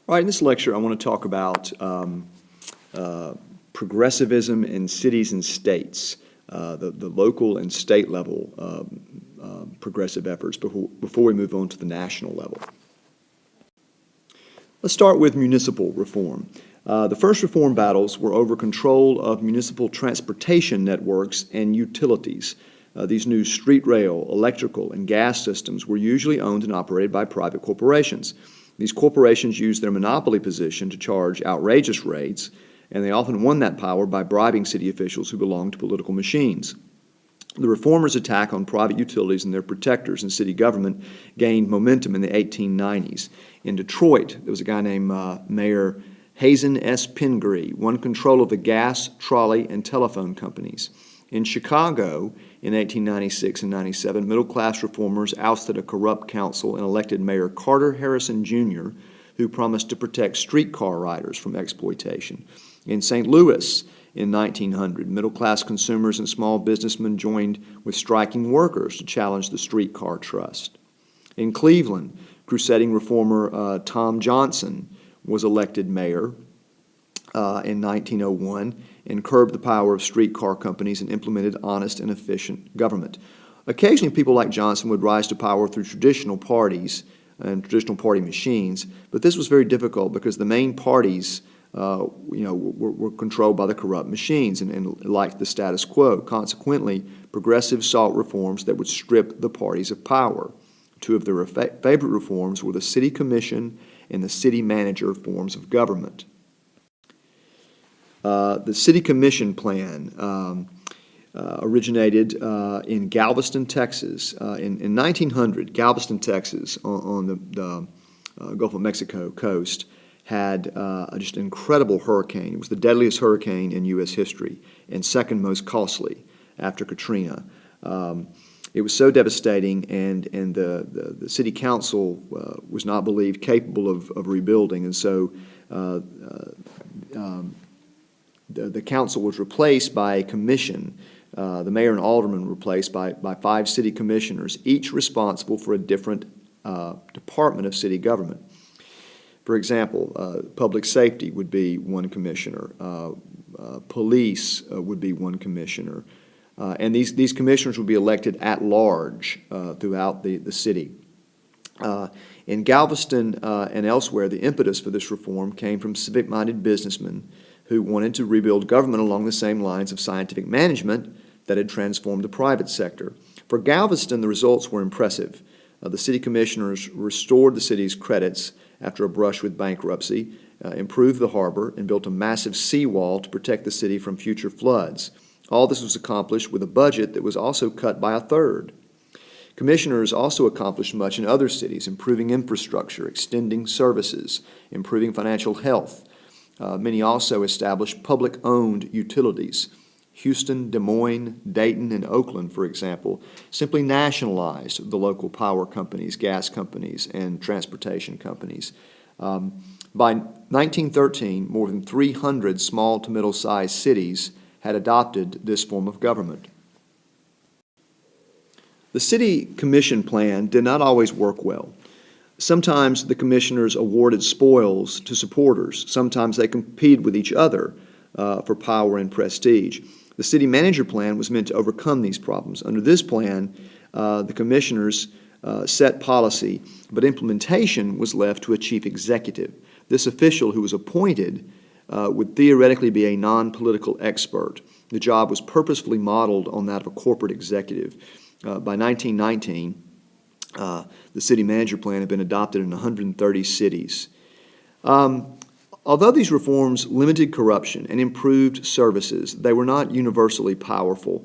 All right, in this lecture, I want to talk about progressivism in cities and states, the local and state level progressive efforts before we move on to the national level. Let's start with municipal reform. The first reform battles were over control of municipal transportation networks and utilities. These new street rail, electrical, and gas systems were usually owned and operated by private corporations. These corporations used their monopoly position to charge outrageous rates, and they often won that power by bribing city officials who belonged to political machines. The reformers' attack on private utilities and their protectors in city government gained momentum in the 1890s. In Detroit, there was a guy named Mayor Hazen S. Pingree, won control of the gas, trolley, and telephone companies. In Chicago, in 1896 and 97, middle-class reformers ousted a corrupt council and elected Mayor Carter Harrison, Jr., who promised to protect streetcar riders from exploitation. In St. Louis, in 1900, middle-class consumers and small businessmen joined with striking workers to challenge the streetcar trust. In Cleveland, crusading reformer Tom Johnson was elected mayor in 1901 and curbed the power of streetcar companies and implemented honest and efficient government. Occasionally, people like Johnson would rise to power through traditional parties and traditional party machines, but this was very difficult because the main parties were controlled by the corrupt machines and liked the status quo. Consequently, progressives sought reforms that would strip the parties of power. Two of their favorite reforms were the city commission and the city manager forms of government. The city commission plan originated in Galveston, Texas. In 1900, Galveston, Texas, on the Gulf of Mexico coast, had just an incredible hurricane. It was the deadliest hurricane in U.S. history and second most costly after Katrina. It was so devastating, and the city council was not believed capable of rebuilding, and so the council was replaced by a commission. The mayor and aldermen were replaced by 5 city commissioners, each responsible for a different department of city government. For example, public safety would be one commissioner, police would be one commissioner, and these commissioners would be elected at large throughout the city. In Galveston and elsewhere, the impetus for this reform came from civic-minded businessmen who wanted to rebuild government along the same lines of scientific management that had transformed the private sector. For Galveston, the results were impressive. The city commissioners restored the city's credits after a brush with bankruptcy, improved the harbor, and built a massive seawall to protect the city from future floods. All this was accomplished with a budget that was also cut by a third. Commissioners also accomplished much in other cities, improving infrastructure, extending services, improving financial health. Many also established public-owned utilities. Houston, Des Moines, Dayton, and Oakland, for example, simply nationalized the local power companies, gas companies, and transportation companies. By 1913, more than 300 small to middle-sized cities had adopted this form of government. The city commission plan did not always work well. Sometimes the commissioners awarded spoils to supporters. Sometimes they competed with each other for power and prestige. The city manager plan was meant to overcome these problems. Under this plan, the commissioners set policy, but implementation was left to a chief executive. This official, who was appointed, would theoretically be a non-political expert. The job was purposefully modeled on that of a corporate executive. By 1919, the city manager plan had been adopted in 130 cities. Although these reforms limited corruption and improved services, they were not universally powerful.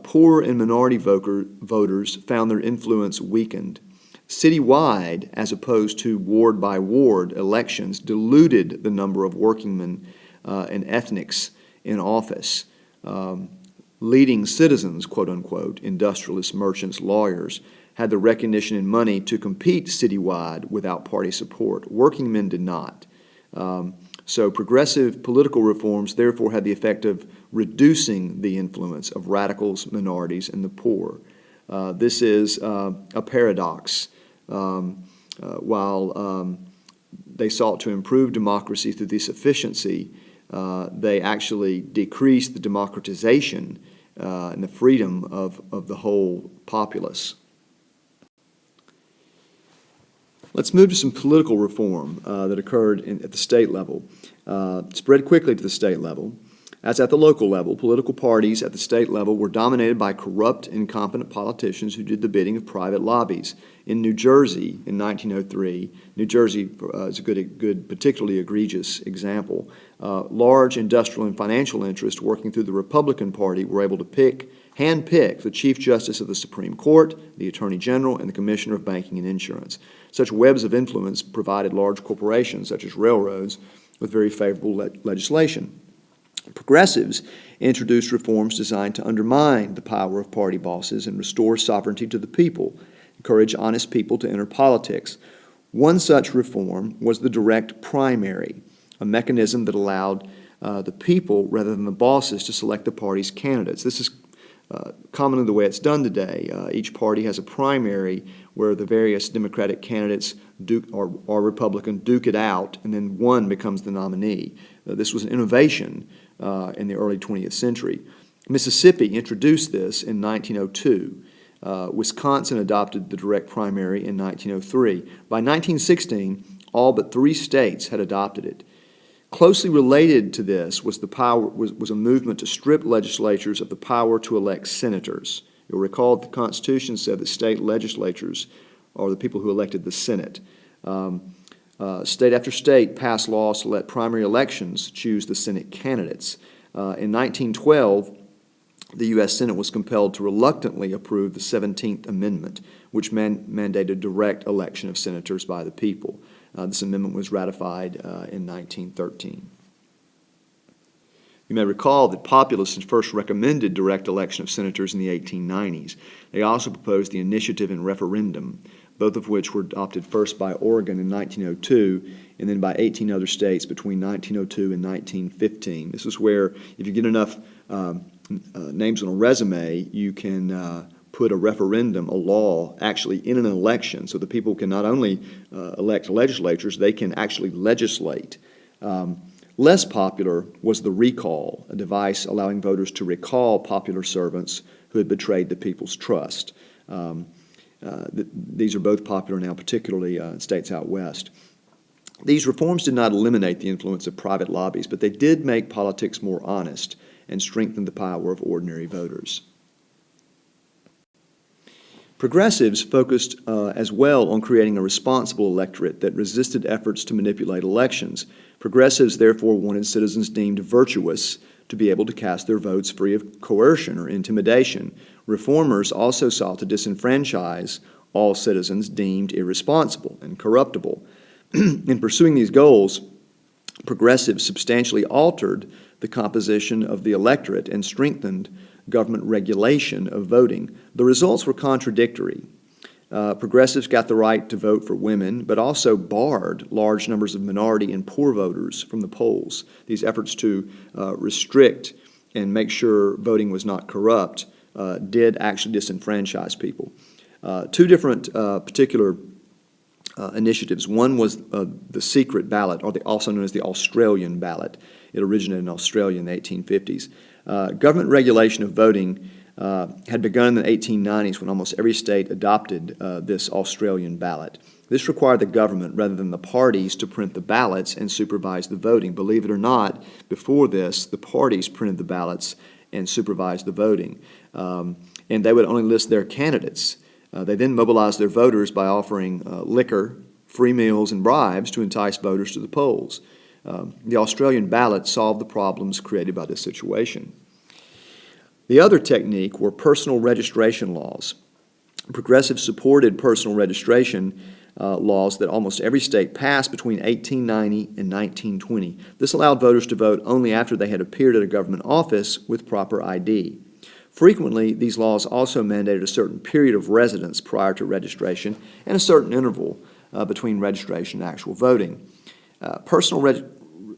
Poor and minority voters found their influence weakened. Citywide, as opposed to ward-by-ward elections, diluted the number of workingmen and ethnics in office. Leading citizens, quote-unquote, industrialists, merchants, lawyers, had the recognition and money to compete citywide without party support. Working men did not. So progressive political reforms therefore had the effect of reducing the influence of radicals, minorities, and the poor. This is a paradox. While they sought to improve democracy through this efficiency, they actually decreased the democratization and the freedom of the whole populace. Let's move to some political reform that occurred at the state level. Spread quickly to the state level. As at the local level, political parties at the state level were dominated by corrupt, incompetent politicians who did the bidding of private lobbies. In New Jersey in 1903, New Jersey is a good, particularly egregious example. Large industrial and financial interests working through the Republican Party were able to handpick the Chief Justice of the Supreme Court, the Attorney General, and the Commissioner of Banking and Insurance. Such webs of influence provided large corporations, such as railroads, with very favorable legislation. Progressives introduced reforms designed to undermine the power of party bosses and restore sovereignty to the people, encourage honest people to enter politics. One such reform was the direct primary, a mechanism that allowed the people, rather than the bosses, to select the party's candidates. This is commonly the way it's done today. Each party has a primary where the various Democratic candidates or Republican duke it out, and then one becomes the nominee. This was an innovation in the early 20th century. Mississippi introduced this in 1902. Wisconsin adopted the direct primary in 1903. By 1916, all but 3 states had adopted it. Closely related to this was a movement to strip legislatures of the power to elect senators. You'll recall the Constitution said that state legislatures are the people who elected the Senate. State after state passed laws to let primary elections choose the Senate candidates. In 1912, the U.S. Senate was compelled to reluctantly approve the 17th Amendment, which mandated direct election of senators by the people. This amendment was ratified in 1913. You may recall that populists first recommended direct election of senators in the 1890s. They also proposed the initiative and referendum, both of which were adopted first by Oregon in 1902 and then by 18 other states between 1902 and 1915. This is where, if you get enough names on a resume, you can put a referendum, a law, actually in an election, so the people can not only elect legislatures, they can actually legislate. Less popular was the recall, a device allowing voters to recall popular servants who had betrayed the people's trust. These are both popular now, particularly in states out west. These reforms did not eliminate the influence of private lobbies, but they did make politics more honest and strengthen the power of ordinary voters. Progressives focused as well on creating a responsible electorate that resisted efforts to manipulate elections. Progressives therefore wanted citizens deemed virtuous to be able to cast their votes free of coercion or intimidation. Reformers also sought to disenfranchise all citizens deemed irresponsible and corruptible. In pursuing these goals, progressives substantially altered the composition of the electorate and strengthened government regulation of voting. The results were contradictory. Progressives got the right to vote for women, but also barred large numbers of minority and poor voters from the polls. These efforts to restrict and make sure voting was not corrupt did actually disenfranchise people. 2 different particular initiatives. One was the secret ballot, or also known as the Australian ballot. It originated in Australia in the 1850s. Government regulation of voting had begun in the 1890s when almost every state adopted this Australian ballot. This required the government, rather than the parties, to print the ballots and supervise the voting. Believe it or not, before this, the parties printed the ballots and supervised the voting. And they would only list their candidates. They then mobilized their voters by offering liquor, free meals, and bribes to entice voters to the polls. The Australian ballot solved the problems created by this situation. The other technique were personal registration laws. Progressives supported personal registration laws that almost every state passed between 1890 and 1920. This allowed voters to vote only after they had appeared at a government office with proper ID. Frequently, these laws also mandated a certain period of residence prior to registration and a certain interval between registration and actual voting. Personal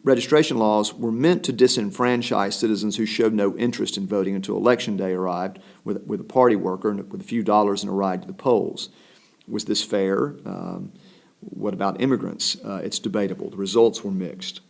registration laws were meant to disenfranchise citizens who showed no interest in voting until Election Day arrived with a party worker and with a few dollars and a ride to the polls. Was this fair? What about immigrants? It's debatable. The results were mixed.